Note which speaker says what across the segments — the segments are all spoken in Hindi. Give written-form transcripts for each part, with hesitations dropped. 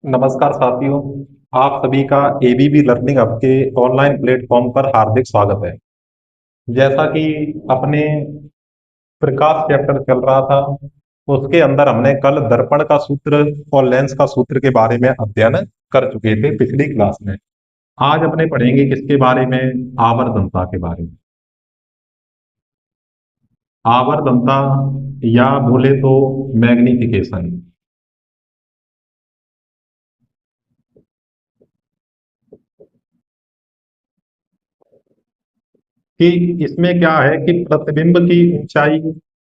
Speaker 1: नमस्कार साथियों। आप सभी का एबीबी लर्निंग हब के ऑनलाइन प्लेटफॉर्म पर हार्दिक स्वागत है। जैसा कि अपने प्रकाश चैप्टर चल रहा था, उसके अंदर हमने कल दर्पण का सूत्र और लेंस का सूत्र के बारे में अध्ययन कर चुके थे पिछली क्लास में। आज अपने पढ़ेंगे किसके बारे में? आवर्धनता के बारे में। आवर्धनता या बोले तो मैग्निफिकेशन। कि इसमें क्या है कि प्रतिबिंब की ऊंचाई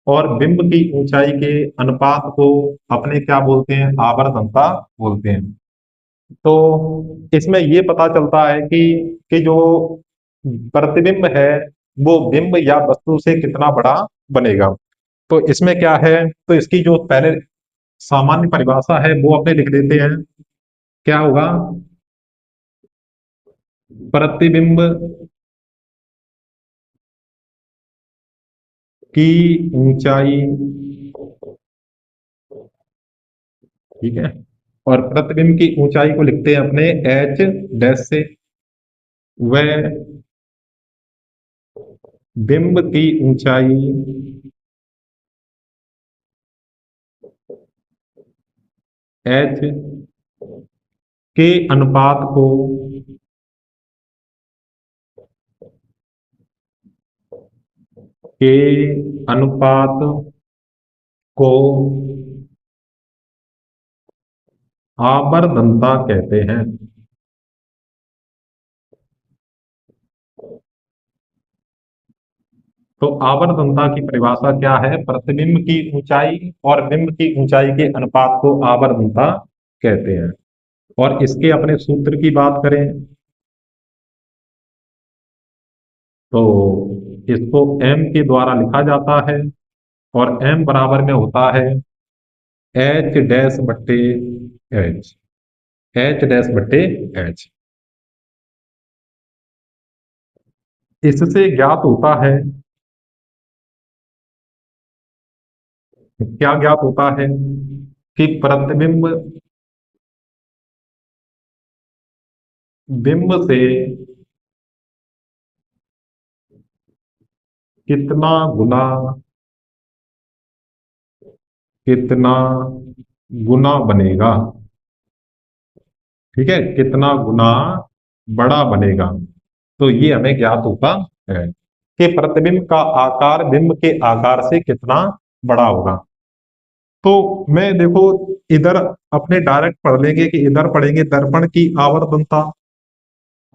Speaker 1: और बिंब की ऊंचाई के अनुपात को अपने क्या बोलते हैं? आवर्धनता बोलते हैं। तो इसमें ये पता चलता है कि जो प्रतिबिंब है वो बिंब या वस्तु से कितना बड़ा बनेगा। तो इसमें क्या है, तो इसकी जो पहले सामान्य परिभाषा है वो अपने लिख देते हैं। क्या होगा? प्रतिबिंब की ऊंचाई, ठीक है, और प्रतिबिंब की ऊंचाई को लिखते हैं अपने एच डैश से। वह बिंब की ऊंचाई एच के अनुपात को के अनुपात को आवर्धनता कहते हैं। तो आवर्धनता की परिभाषा क्या है? प्रतिबिंब की ऊंचाई और बिंब की ऊंचाई के अनुपात को आवर्धनता कहते हैं। और इसके अपने सूत्र की बात करें तो इसको m के द्वारा लिखा जाता है, और m बराबर में होता है एच डैश बट्टे एच। एच डैश बट्टे एच। इससे ज्ञात होता है, क्या ज्ञात होता है कि प्रतिबिंब बिंब से कितना गुना कितना गुना बनेगा। ठीक है, कितना गुना बड़ा बनेगा। तो ये हमें ज्ञात होता है कि प्रतिबिंब का आकार बिंब के आकार से कितना बड़ा होगा। तो मैं देखो, इधर अपने डायरेक्ट पढ़ लेंगे कि इधर पढ़ेंगे दर्पण की आवर्धनता,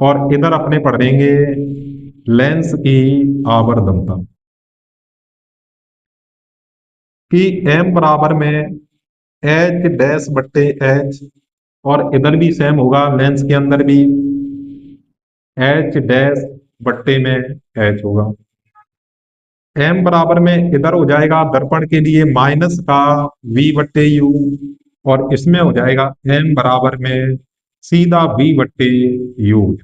Speaker 1: और इधर अपने पढ़ेंगे लेंस की आवर्धनता। कि m बराबर में एच डैश बट्टे एच, और इधर भी सेम होगा, लेंस के अंदर भी एच डैश बट्टे में एच होगा। m बराबर में इधर हो जाएगा दर्पण के लिए माइनस का v बट्टे यू, और इसमें हो जाएगा m बराबर में सीधा v बट्टे यू।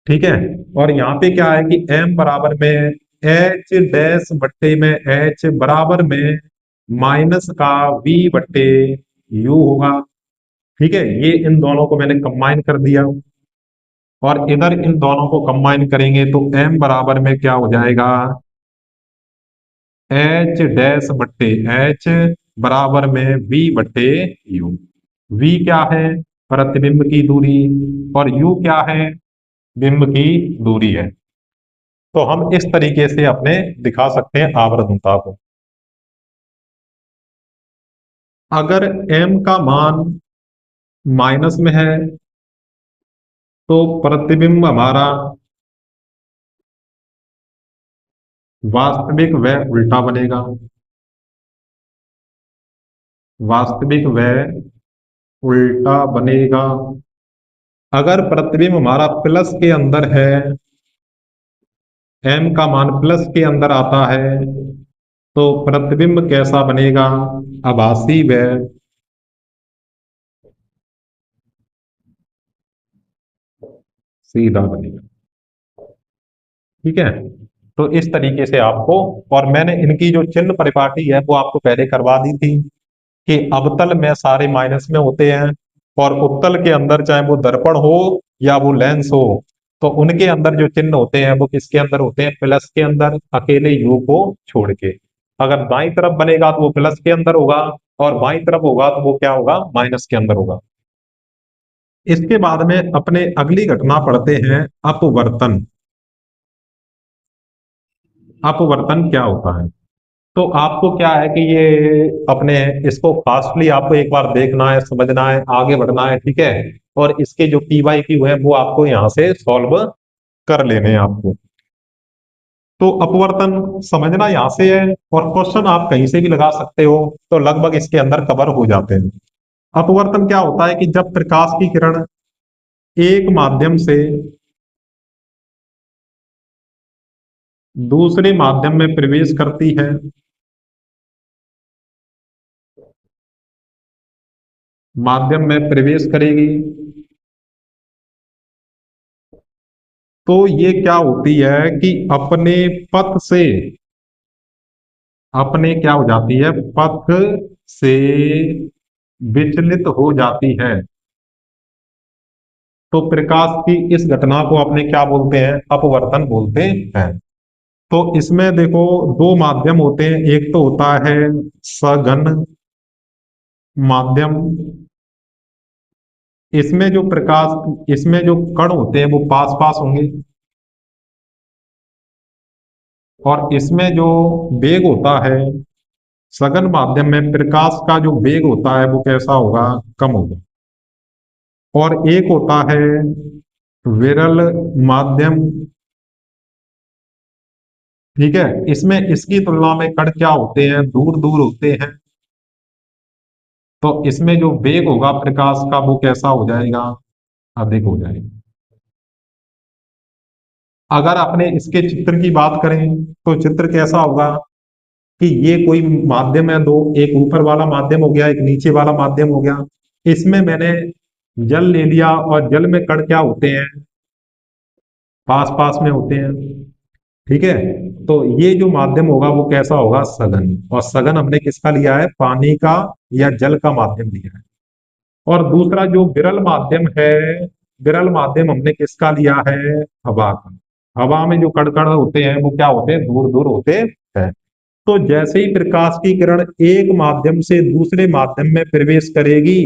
Speaker 1: ठीक है, और यहाँ पे क्या है कि m बराबर में एच डैश बट्टे में एच बराबर में माइनस का v बट्टे यू होगा। ठीक है, ये इन दोनों को मैंने कंबाइन कर दिया, और इधर इन दोनों को कंबाइन करेंगे तो m बराबर में क्या हो जाएगा? एच डैश बट्टे एच बराबर में v बट्टे यू। v क्या है? प्रतिबिंब की दूरी, और u क्या है? बिंब की दूरी है। तो हम इस तरीके से अपने दिखा सकते हैं आवर्धनता को। अगर m का मान माइनस में है तो प्रतिबिंब हमारा वास्तविक व उल्टा बनेगा। वास्तविक व उल्टा बनेगा। अगर प्रतिबिंब हमारा प्लस के अंदर है, m का मान प्लस के अंदर आता है, तो प्रतिबिंब कैसा बनेगा? आभासी व सीधा बनेगा। ठीक है, तो इस तरीके से आपको, और मैंने इनकी जो चिन्ह परिपाटी है वो आपको पहले करवा दी थी कि अवतल में सारे माइनस में होते हैं, और उत्तल के अंदर चाहे वो दर्पण हो या वो लेंस हो, तो उनके अंदर जो चिन्ह होते हैं वो किसके अंदर होते हैं? प्लस के अंदर, अकेले यू को छोड़ के। अगर दाईं तरफ बनेगा तो वो प्लस के अंदर होगा, और बाईं तरफ होगा तो वो क्या होगा? माइनस के अंदर होगा। इसके बाद में अपने अगली घटना पढ़ते हैं, अपवर्तन। अपवर्तन क्या होता है? तो आपको क्या है कि ये अपने इसको फास्टली आपको एक बार देखना है, समझना है, आगे बढ़ना है, ठीक है। और इसके जो पी वाई क्यू है वो आपको यहां से सॉल्व कर लेने हैं आपको। तो अपवर्तन समझना यहां से है, और क्वेश्चन आप कहीं से भी लगा सकते हो, तो लगभग इसके अंदर कवर हो जाते हैं। अपवर्तन क्या होता है कि जब प्रकाश की किरण एक माध्यम से दूसरे माध्यम में प्रवेश करती है, माध्यम में प्रवेश करेगी, तो ये क्या होती है कि अपने पथ से, अपने क्या हो जाती है? पथ से विचलित हो जाती है। तो प्रकाश की इस घटना को अपने क्या बोलते हैं? अपवर्तन बोलते हैं। तो इसमें देखो दो माध्यम होते हैं, एक तो होता है सघन माध्यम। इसमें जो प्रकाश, इसमें जो कण होते हैं वो पास पास होंगे, और इसमें जो वेग होता है, सघन माध्यम में प्रकाश का जो वेग होता है वो कैसा होगा? कम होगा। और एक होता है विरल माध्यम, ठीक है। इसमें इसकी तुलना में कण क्या होते हैं? दूर दूर होते हैं। तो इसमें जो वेग होगा प्रकाश का वो कैसा हो जाएगा? अधिक हो जाएगा। अगर अपने इसके चित्र की बात करें तो चित्र कैसा होगा कि ये कोई माध्यम है दो, एक ऊपर वाला माध्यम हो गया, एक नीचे वाला माध्यम हो गया। इसमें मैंने जल ले लिया, और जल में कण क्या होते हैं? पास पास में होते हैं, ठीक है। तो ये जो माध्यम होगा वो कैसा होगा? सघन। और सघन हमने किसका लिया है? पानी का या जल का माध्यम लिया है। और दूसरा जो विरल माध्यम है, विरल माध्यम हमने किसका लिया है? हवा का। हवा में जो कण कण होते हैं वो क्या होते हैं? दूर दूर होते हैं। तो जैसे ही प्रकाश की किरण एक माध्यम से दूसरे माध्यम में प्रवेश करेगी,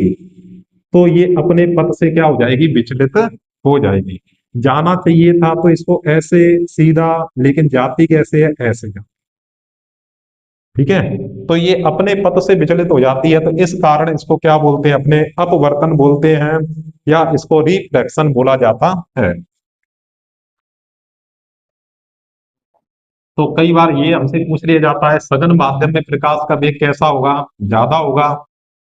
Speaker 1: तो ये अपने पथ से क्या हो जाएगी? विचलित हो जाएगी। जाना चाहिए था तो इसको ऐसे सीधा, लेकिन जाती कैसे है? ऐसे जा, ठीक है। तो ये अपने पथ से विचलित हो जाती है, तो इस कारण इसको क्या बोलते हैं? अपने अपवर्तन बोलते हैं, या इसको रिफ्लेक्शन बोला जाता है। तो कई बार ये हमसे पूछ लिया जाता है, सघन माध्यम में प्रकाश का वेग कैसा होगा? ज्यादा होगा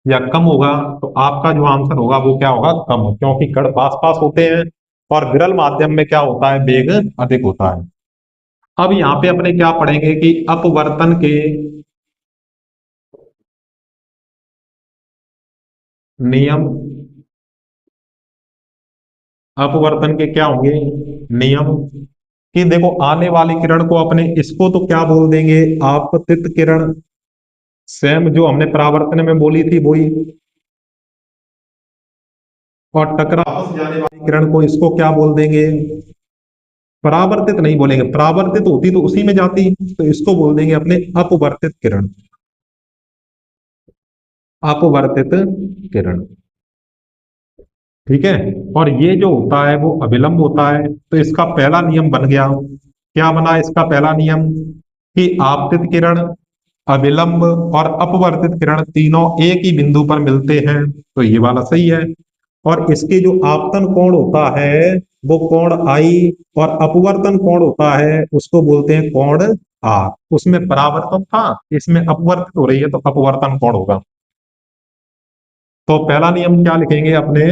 Speaker 1: या कम होगा? तो आपका जो आंसर होगा वो क्या होगा? कम, क्योंकि कण पास पास होते हैं, और विरल माध्यम में क्या होता है? वेग अधिक होता है। अब यहाँ पे अपने क्या पढ़ेंगे कि अपवर्तन के नियम, अपवर्तन के क्या होंगे? नियम। कि देखो आने वाली किरण को अपने इसको तो क्या बोल देंगे? आपतित किरण। सेम जो हमने परावर्तन में बोली थी वही। और टकरा वापस जाने वाली किरण को इसको क्या बोल देंगे? परावर्तित नहीं बोलेंगे, परावर्तित होती तो उसी में जाती, तो इसको बोल देंगे अपने अपवर्तित किरण। अपवर्तित किरण, ठीक है। और ये जो होता है वो अभिलंब होता है, तो इसका पहला नियम बन गया। क्या बना इसका पहला नियम? कि आपतित किरण, अभिलंब और अपवर्तित किरण तीनों एक ही बिंदु पर मिलते हैं, तो ये वाला सही है। और इसके जो आपतन कोण होता है वो कोण आई, और अपवर्तन कोण होता है उसको बोलते हैं कोण आर। उसमें परावर्तन था, इसमें अपवर्तित हो रही है, तो अपवर्तन कोण होगा। तो पहला नियम क्या लिखेंगे अपने?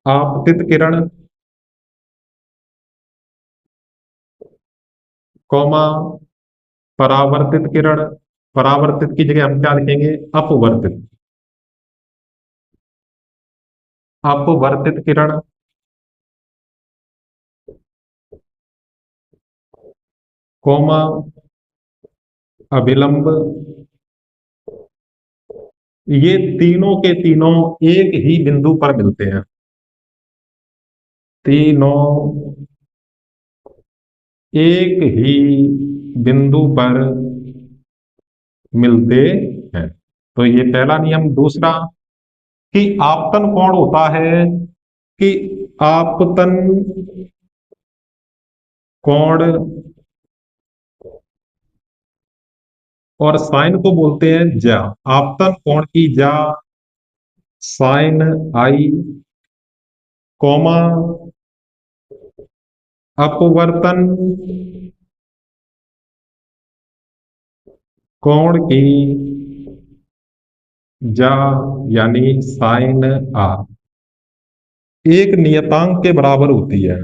Speaker 1: आपतित किरण, कौमा परावर्तित किरण। परावर्तित की जगह हम क्या लिखेंगे? अपवर्तित। अपवर्तित किरण, कौमा अभिलंब ये तीनों के तीनों एक ही बिंदु पर मिलते हैं, तीनों एक ही बिंदु पर मिलते हैं। तो ये पहला नियम। दूसरा, कि आपतन कोण होता है, कि आपतन कोण और साइन को बोलते हैं ज्या। आपतन कोण की ज्या साइन आई, कॉमा अपवर्तन कोण की ज्या यानी साइन आर एक नियतांक के बराबर होती है।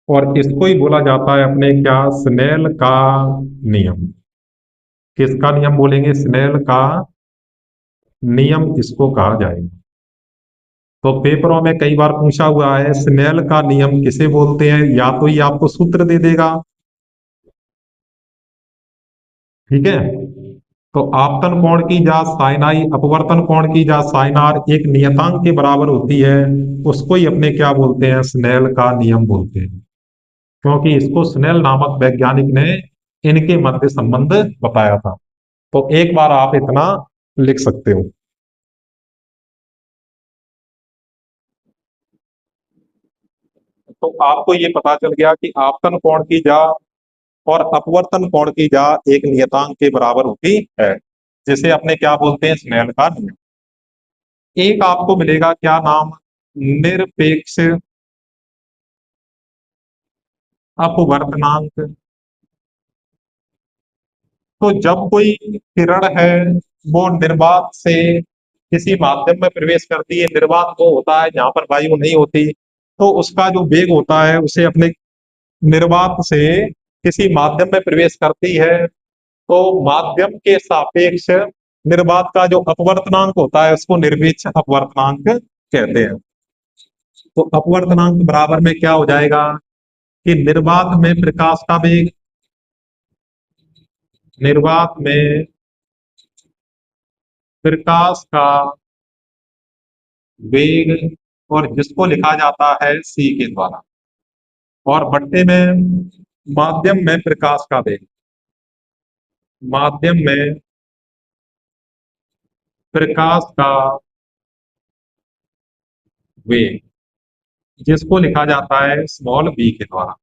Speaker 1: और इसको ही बोला जाता है अपने क्या, स्नेल का नियम। किसका नियम बोलेंगे? स्नेल का नियम इसको कहा जाएगा। तो पेपरों में कई बार पूछा हुआ है स्नेल का नियम किसे बोलते हैं, या तो ये आपको सूत्र दे देगा, ठीक है। तो आपतन कोण की जा साइन आई, अपवर्तन कोण की जा साइन आर एक नियतांक के बराबर होती है, उसको ही अपने क्या बोलते हैं, स्नेल का नियम बोलते हैं। क्योंकि इसको स्नेल नामक वैज्ञानिक ने इनके मध्य संबंध बताया था। तो एक बार आप इतना लिख सकते हो। तो आपको ये पता चल गया कि आपतन कोण की जा और अपवर्तन कोण की जा एक नियतांक के बराबर होती है, जिसे अपने क्या बोलते हैं, स्नेल का नियम। एक आपको मिलेगा क्या नाम, निरपेक्ष अपवर्तनांक। तो जब कोई किरण है वो निर्वात से किसी माध्यम में प्रवेश करती है, निर्वात वो होता है जहां पर वायु नहीं होती, तो उसका जो वेग होता है उसे अपने निर्वात से किसी माध्यम में प्रवेश करती है, तो माध्यम के सापेक्ष निर्वात का जो अपवर्तनांक होता है उसको निरपेक्ष अपवर्तनांक कहते हैं। तो अपवर्तनांक बराबर में क्या हो जाएगा कि निर्वात में प्रकाश का वेग, निर्वात में प्रकाश का वेग, और जिसको लिखा जाता है सी के द्वारा, और बट्टे में माध्यम में प्रकाश का वेग, माध्यम में प्रकाश का वेग जिसको लिखा जाता है स्मॉल बी के द्वारा।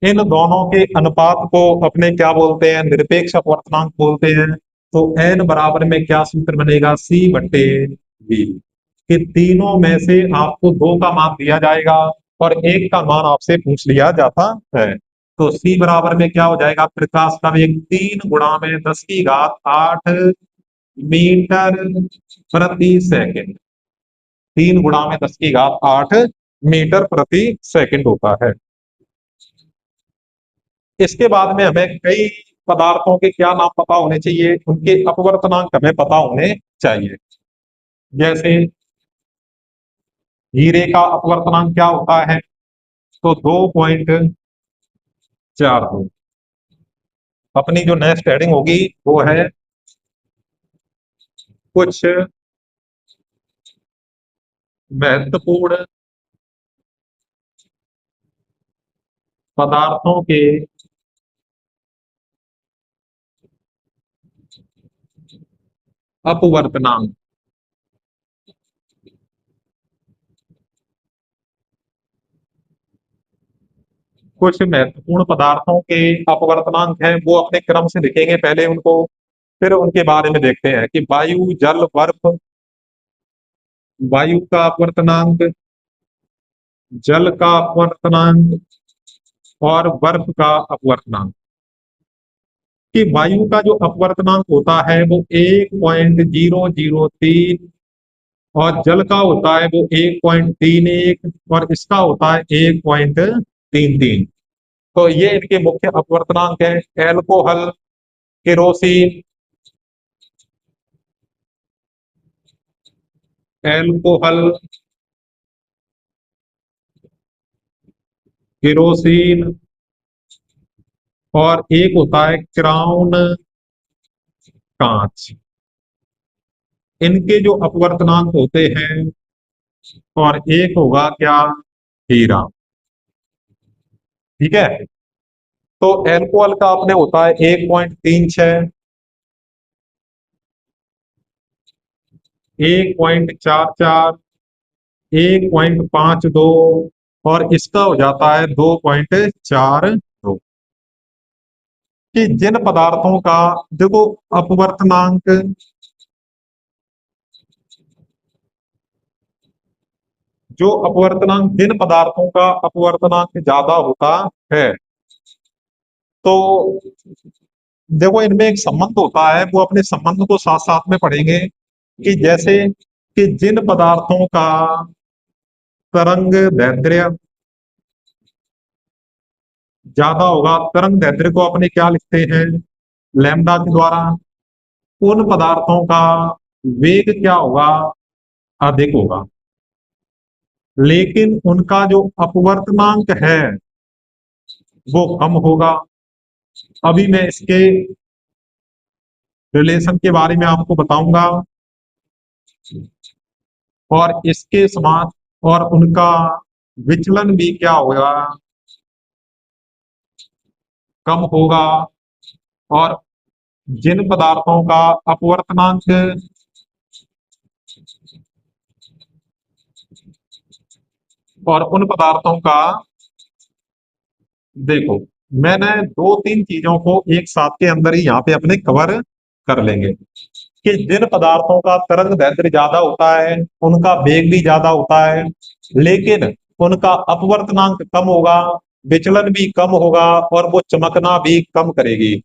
Speaker 1: इन दोनों के अनुपात को अपने क्या बोलते हैं, निरपेक्ष अपवर्तनांक बोलते हैं। तो एन बराबर में क्या सूत्र बनेगा, सी बट्टे बी। कि तीनों में से आपको दो का मान दिया जाएगा और एक का मान आपसे पूछ लिया जाता है। तो सी बराबर में क्या हो जाएगा, प्रकाश का वेग 3 × 10⁸ मीटर प्रति सेकंड, 3 × 10⁸ मीटर प्रति सेकंड होता है। इसके बाद में हमें कई पदार्थों के क्या नाम पता होने चाहिए, उनके अपवर्तनांक हमें पता होने चाहिए। जैसे हीरे का अपवर्तनांक क्या होता है, तो 2.42। अपनी जो नेक्स्ट हेडिंग होगी वो है कुछ महत्वपूर्ण पदार्थों के अपवर्तनांक। कुछ महत्वपूर्ण पदार्थों के अपवर्तनांक हैं, वो अपने क्रम से लिखेंगे पहले उनको, फिर उनके बारे में देखते हैं कि वायु, जल, बर्फ। वायु का अपवर्तनांक, जल का अपवर्तनांक और बर्फ का अपवर्तनांक। कि वायु का जो अपवर्तनांक होता है वो 1.003, और जल का होता है वो 1.31, और इसका होता है 1.33। तो ये इनके मुख्य अपवर्तनांक है। एल्कोहल, केरोसिन, एल्कोहल, केरोसिन, और एक होता है क्राउन कांच, इनके जो अपवर्तनांक होते हैं, और एक होगा क्या, हीरा। ठीक है। तो एल्कोहल का अपने होता है 1.36, 1.44, 1.52, और इसका हो जाता है 2.42। कि जिन पदार्थों का, देखो, अपवर्तनांक, जो अपवर्तनांक, जिन पदार्थों का अपवर्तनांक ज्यादा होता है, तो देखो इनमें एक संबंध होता है, वो अपने संबंध को साथ साथ में पढ़ेंगे। कि जैसे कि जिन पदार्थों का तरंग दैर्ध्य ज्यादा होगा, तरंग दैर्ध्य को अपने क्या लिखते हैं, लैम्डा के द्वारा, उन पदार्थों का वेग क्या होगा, अधिक होगा। लेकिन उनका जो अपवर्तनांक है वो कम होगा। अभी मैं इसके रिलेशन के बारे में आपको बताऊंगा, और इसके समान, और उनका विचलन भी क्या होगा, कम होगा। और जिन पदार्थों का अपवर्तनांक, और उन पदार्थों का, देखो, मैंने दो तीन चीजों को एक साथ के अंदर ही यहाँ पे अपने कवर कर लेंगे। कि जिन पदार्थों का तरंग दैर्ध्य ज्यादा होता है, उनका वेग भी ज्यादा होता है, लेकिन उनका अपवर्तनांक कम होगा, विचलन भी कम होगा, और वो चमकना भी कम करेगी।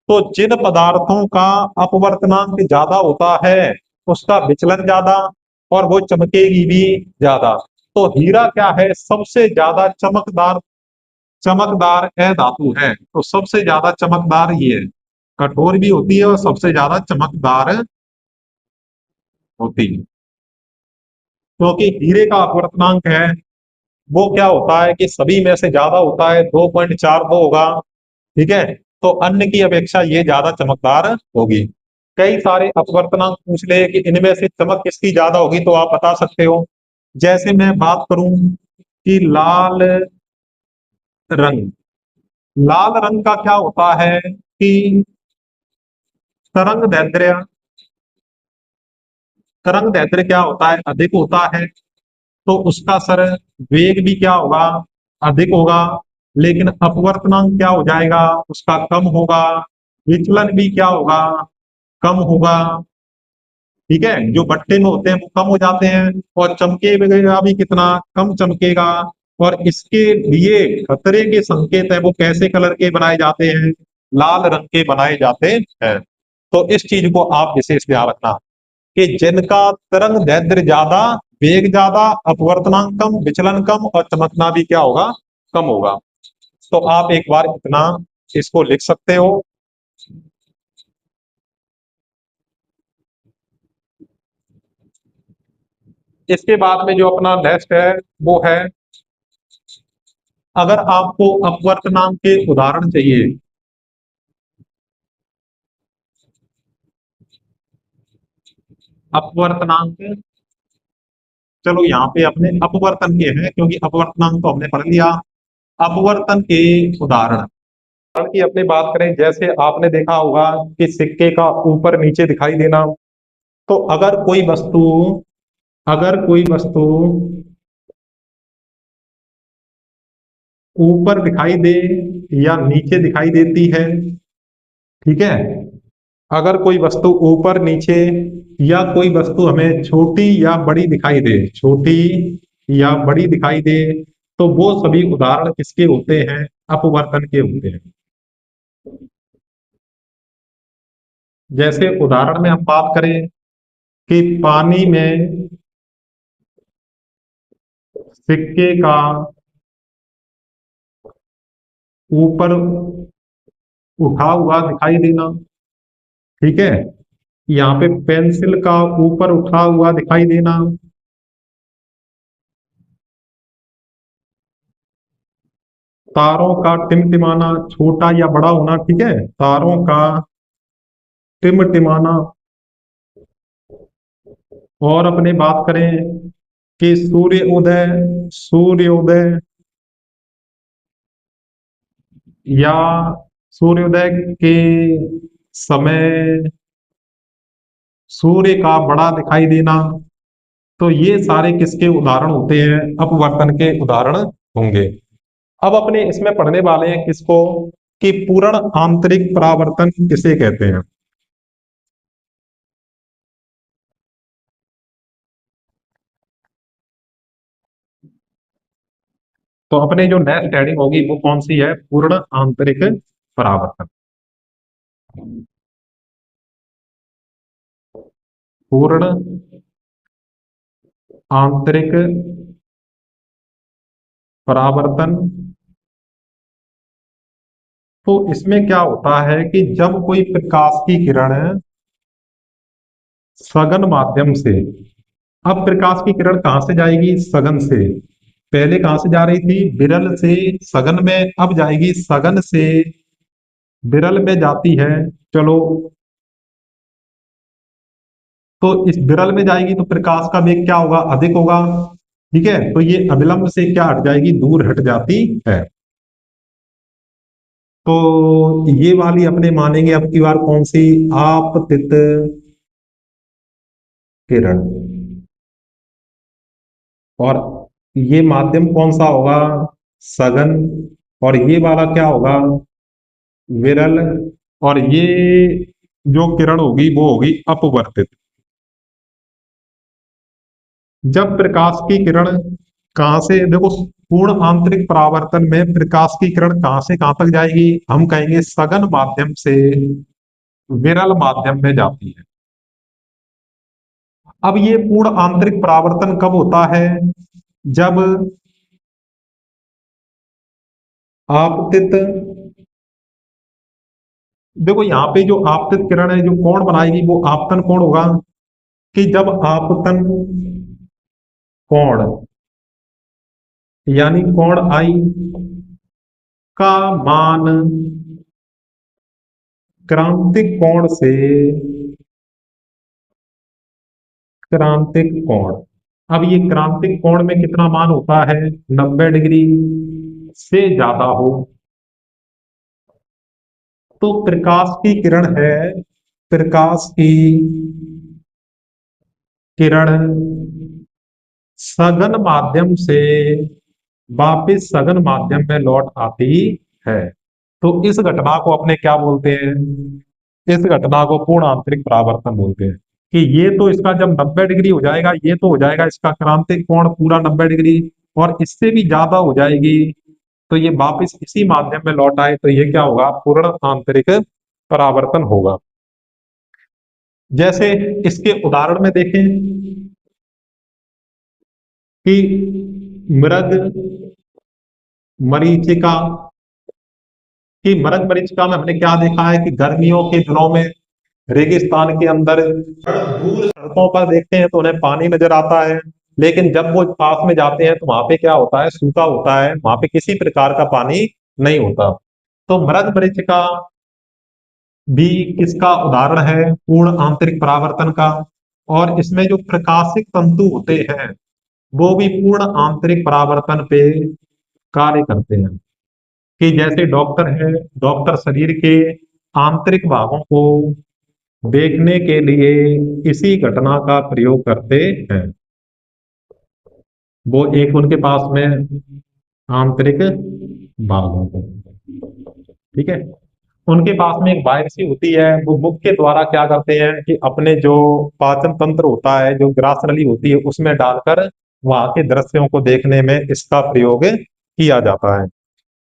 Speaker 1: तो जिन पदार्थों का अपवर्तनांक ज्यादा होता है, उसका विचलन ज्यादा, और वो चमकेगी भी ज्यादा। तो हीरा क्या है, सबसे ज्यादा चमकदार, चमकदार धातु है। तो सबसे ज्यादा चमकदार ये है, कठोर भी होती है और सबसे ज्यादा चमकदार होती है। क्योंकि हीरे का अपवर्तनांक है, वो क्या होता है कि सभी में से ज्यादा होता है, 2.42 होगा। ठीक है। तो अन्य की अपेक्षा ये ज्यादा चमकदार होगी। कई सारे अपवर्तनांक पूछ ले कि इनमें से चमक किसकी ज्यादा होगी, तो आप बता सकते हो। जैसे मैं बात करूं कि लाल रंग, लाल रंग का क्या होता है कि तरंग दैर्ध्य, तरंग दैर्ध्य क्या होता है, अधिक होता है। तो उसका सर वेग भी क्या होगा, अधिक होगा। लेकिन अपवर्तनांक क्या हो जाएगा, उसका कम होगा। विचलन भी क्या होगा, कम होगा। ठीक है। जो बट्टे में होते हैं वो कम हो जाते हैं, और चमकेगा भी कितना, कम चमकेगा। और इसके लिए खतरे के संकेत है, वो कैसे कलर के बनाए जाते हैं, लाल रंग के बनाए जाते हैं। तो इस चीज को आप विशेष ध्यान रखना, कि जिनका तरंग दैर्ध्य ज्यादा, वेग ज्यादा, अपवर्तनांक कम, विचलन कम, और चमकना भी क्या होगा, कम होगा। तो आप एक बार इतना इसको लिख सकते हो। इसके बाद में जो अपना नेक्स्ट है, वो है, अगर आपको अपवर्तनांक के उदाहरण चाहिए, अपवर्तनांक, चलो यहाँ पे अपने अपवर्तन के हैं, क्योंकि अपवर्तनांक तो हमने पढ़ लिया। अपवर्तन के उदाहरण की अपने बात करें, जैसे आपने देखा होगा कि सिक्के का ऊपर नीचे दिखाई देना। तो अगर कोई वस्तु ऊपर दिखाई दे या नीचे दिखाई देती है, ठीक है, अगर कोई वस्तु ऊपर नीचे, या कोई वस्तु हमें छोटी या बड़ी दिखाई दे, छोटी या बड़ी दिखाई दे, तो वो सभी उदाहरण किसके होते हैं, अपवर्तन के होते हैं। जैसे उदाहरण में हम बात करें कि पानी में सिक्के का ऊपर उठा हुआ दिखाई देना। ठीक है। यहाँ पे पेंसिल का ऊपर उठा हुआ दिखाई देना। तारों का टिमटिमाना, छोटा या बड़ा होना। ठीक है। तारों का टिमटिमाना। और अपने बात करें कि सूर्योदय या सूर्योदय के समय सूर्य का बड़ा दिखाई देना, तो ये सारे किसके उदाहरण होते हैं? अपवर्तन के उदाहरण होंगे। अब अपने इसमें पढ़ने वाले हैं किसको, कि पूर्ण आंतरिक परावर्तन किसे कहते हैं। तो अपने जो नेक्स्ट हेडिंग होगी वो कौन सी है? पूर्ण आंतरिक परावर्तन। पूर्ण आंतरिक परावर्तन। तो इसमें क्या होता है कि जब कोई प्रकाश की किरण सघन माध्यम से, अब प्रकाश की किरण कहां से जाएगी? सघन से। पहले कहां से जा रही थी? विरल से सघन में, अब जाएगी सघन से विरल में जाती है। चलो, तो इस विरल में जाएगी तो प्रकाश का वेग क्या होगा? अधिक होगा। ठीक है, तो ये अविलंब से क्या हट जाएगी? दूर हट जाती है। तो ये वाली अपने मानेंगे अब की बार कौन सी? आपतित किरण। और ये माध्यम कौन सा होगा? सघन। और ये वाला क्या होगा? विरल। और ये जो किरण होगी वो होगी अपवर्तित। जब प्रकाश की किरण कहां से, देखो, पूर्ण आंतरिक परावर्तन में प्रकाश की किरण कहां से कहां तक जाएगी? हम कहेंगे सघन माध्यम से विरल माध्यम में जाती है। अब ये पूर्ण आंतरिक परावर्तन कब होता है? जब आपतित, देखो यहाँ पे जो आपतित किरण है जो कोण बनाएगी वो आपतन कोण होगा। कि जब आपतन कोण यानी कोण आई का मान क्रांतिक कोण से, क्रांतिक कोण, अब ये क्रांतिक कोण में कितना मान होता है? 90 डिग्री से ज्यादा हो, तो प्रकाश की किरण है, प्रकाश की किरण सघन माध्यम से वापिस सघन माध्यम में लौट आती है। तो इस घटना को अपने क्या बोलते हैं? इस घटना को पूर्ण आंतरिक परावर्तन बोलते हैं। कि ये तो इसका जब 90 डिग्री हो जाएगा, ये तो हो जाएगा इसका क्रांतिक कोण पूरा 90 डिग्री, और इससे भी ज्यादा हो जाएगी, तो ये वापस इसी माध्यम में लौट आए, तो ये क्या होगा? पूर्ण आंतरिक परावर्तन होगा। जैसे इसके उदाहरण में देखें कि मृग मरीचिका, कि मृग मरीचिका में हमने क्या देखा है कि गर्मियों के दिनों में रेगिस्तान के अंदर दूर सड़कों पर देखते हैं तो उन्हें पानी नजर आता है, लेकिन जब वो पास में जाते हैं तो वहां पे क्या होता है? सूखा होता है, वहां पे किसी प्रकार का पानी नहीं होता। तो मृग मरीचिका भी किसका उदाहरण है? पूर्ण आंतरिक परावर्तन का। और इसमें जो प्रकाशिक तंतु होते हैं वो भी पूर्ण आंतरिक परावर्तन पे कार्य करते हैं। कि जैसे डॉक्टर है, डॉक्टर शरीर के आंतरिक भागों को देखने के लिए इसी घटना का प्रयोग करते हैं। वो एक उनके पास में आंतरिक भागों को, ठीक है, उनके पास में एक बायोप्सी होती है, वो मुख के द्वारा क्या करते हैं कि अपने जो पाचन तंत्र होता है, जो ग्रास नली होती है, उसमें डालकर वहां के दृश्यों को देखने में इसका प्रयोग किया जाता है।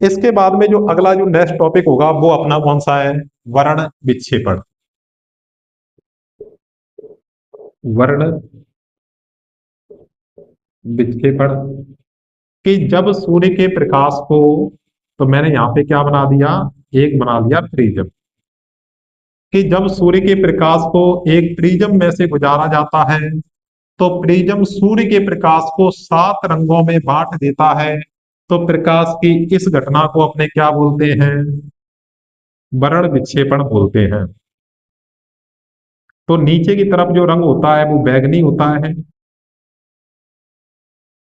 Speaker 1: इसके बाद में जो अगला जो नेक्स्ट टॉपिक होगा वो अपना कौन सा है? वर्ण विक्षेपण। वर्ण विक्षेपण, कि जब सूर्य के प्रकाश को, तो मैंने यहां पे क्या बना दिया? एक बना दिया प्रिज्म। कि जब सूर्य के प्रकाश को एक प्रिज्म में से गुजारा जाता है तो प्रिज्म सूर्य के प्रकाश को 7 रंगों में बांट देता है। तो प्रकाश की इस घटना को अपने क्या बोलते हैं? वर्ण विक्षेपण बोलते हैं। तो नीचे की तरफ जो रंग होता है वो बैंगनी होता है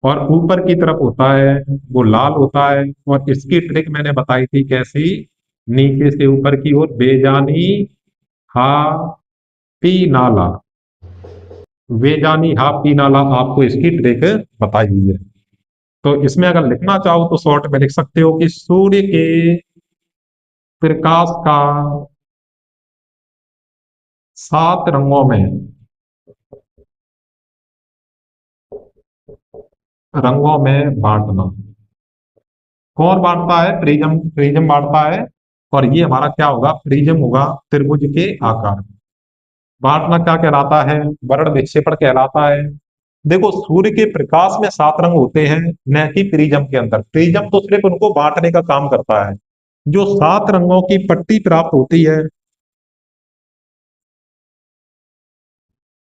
Speaker 1: और ऊपर की तरफ होता है वो लाल होता है। और इसकी ट्रिक मैंने बताई थी कैसी, नीचे से ऊपर की ओर बेजानी हा पी नाला, बेजानी हा पी नाला, आपको इसकी ट्रिक बताई हुई है। तो इसमें अगर लिखना चाहो तो शॉर्ट में लिख सकते हो कि सूर्य के प्रकाश का 7 रंगों में बांटना। कौन बांटता है? प्रिज्म, प्रिज्म बांटता है। और ये हमारा क्या होगा? प्रिज्म होगा त्रिभुज के आकार में। बांटना क्या कहलाता है? वर्ण विक्षेपण कहलाता है। देखो, सूर्य के प्रकाश में 7 रंग होते हैं, न कि प्रिज्म के अंदर। प्रिज्म तो सिर्फ उनको बांटने का काम करता है। जो 7 रंगों की पट्टी प्राप्त होती है,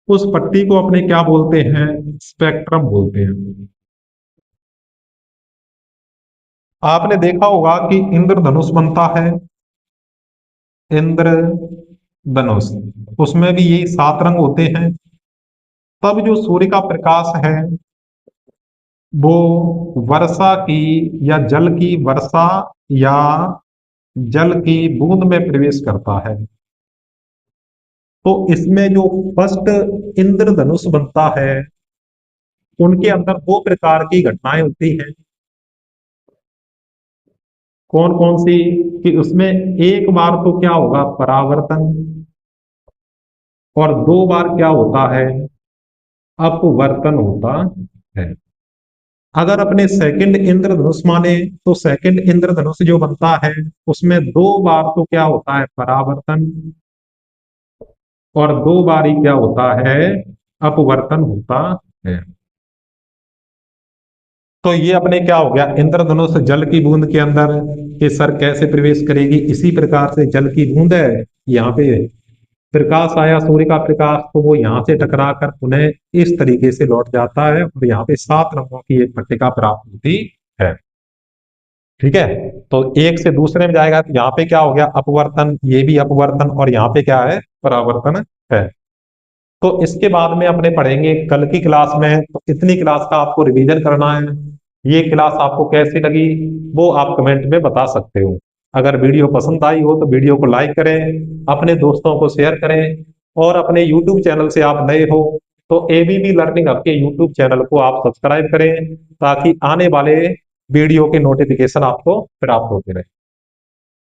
Speaker 1: उस पट्टी को अपने क्या बोलते हैं? स्पेक्ट्रम बोलते हैं। आपने देखा होगा कि इंद्रधनुष बनता है, इंद्रधनुष, उसमें भी यही 7 रंग होते हैं। तब जो सूर्य का प्रकाश है वो वर्षा की या जल की वर्षा या जल की बूंद में प्रवेश करता है। तो इसमें जो फर्स्ट इंद्रधनुष बनता है, उनके अंदर 2 प्रकार की घटनाएं होती हैं। कौन कौन सी? कि उसमें एक बार तो क्या होगा? परावर्तन। और 2 बार क्या होता है? अपवर्तन होता है। अगर अपने सेकंड इंद्रधनुष माने तो सेकंड इंद्रधनुष जो बनता है उसमें 2 बार तो क्या होता है? परावर्तन। और 2 बार ही क्या होता है? अपवर्तन होता है। तो ये अपने क्या हो गया? इंद्रधनुष जल की बूंद के अंदर के सर कैसे प्रवेश करेगी? इसी प्रकार से जल की बूंद है, यहाँ पे प्रकाश आया, सूर्य का प्रकाश, तो वो यहाँ से टकरा कर पुनः इस तरीके से लौट जाता है और यहाँ पे 7 रंगों की एक पट्टिका प्राप्त होती है। ठीक है। तो एक से दूसरे में जाएगा तो यहाँ पे क्या हो गया? अपवर्तन, ये भी अपवर्तन, और यहाँ पे क्या है? परावर्तन है। तो इसके बाद में अपने पढ़ेंगे कल की क्लास में। तो इतनी क्लास का आपको रिवीजन करना है। ये क्लास आपको कैसी लगी वो आप कमेंट में बता सकते हो। अगर वीडियो पसंद आई हो तो वीडियो को लाइक करें, अपने दोस्तों को शेयर करें, और अपने यूट्यूब चैनल से आप नए हो तो एबीबी लर्निंग हब के यूट्यूब चैनल को आप सब्सक्राइब करें, ताकि आने वाले वीडियो के नोटिफिकेशन आपको प्राप्त होते रहे।